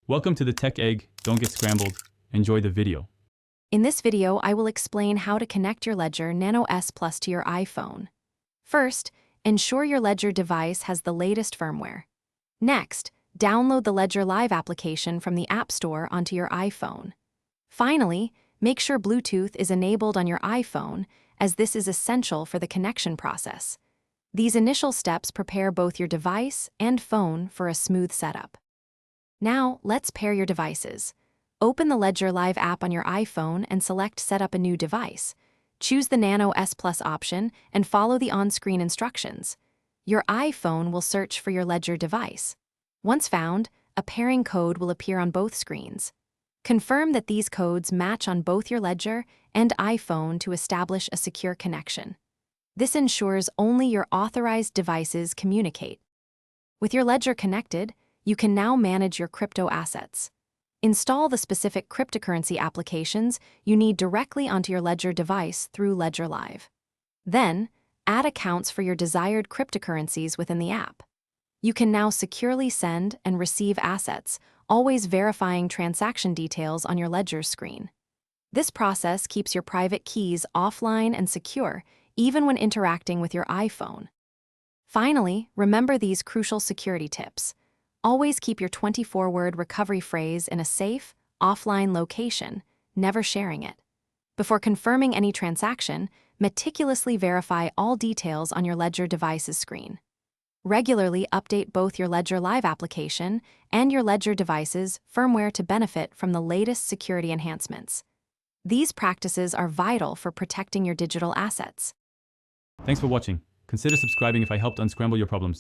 Welcome to the Tech Egg. Don't get scrambled. Enjoy the video. In this video, I will explain how to connect your Ledger Nano S Plus to your iPhone. First, ensure your Ledger device has the latest firmware. Next, download the Ledger Live application from the App Store onto your iPhone. Finally, make sure Bluetooth is enabled on your iPhone, as this is essential for the connection process. These initial steps prepare both your device and phone for a smooth setup. Now, let's pair your devices. Open the Ledger Live app on your iPhone and select Set up a new device. Choose the Nano S Plus option and follow the on-screen instructions. Your iPhone will search for your Ledger device. Once found, a pairing code will appear on both screens. Confirm that these codes match on both your Ledger and iPhone to establish a secure connection. This ensures only your authorized devices communicate. With your Ledger connected, you can now manage your crypto assets. Install the specific cryptocurrency applications you need directly onto your Ledger device through Ledger Live. Then, add accounts for your desired cryptocurrencies within the app. You can now securely send and receive assets, always verifying transaction details on your Ledger screen. This process keeps your private keys offline and secure, even when interacting with your iPhone. Finally, remember these crucial security tips. Always keep your 24-word recovery phrase in a safe, offline location, never sharing it. Before confirming any transaction, meticulously verify all details on your Ledger device's screen. Regularly update both your Ledger Live application and your Ledger device's firmware to benefit from the latest security enhancements. These practices are vital for protecting your digital assets. Thanks for watching. Consider subscribing if I helped unscramble your problems.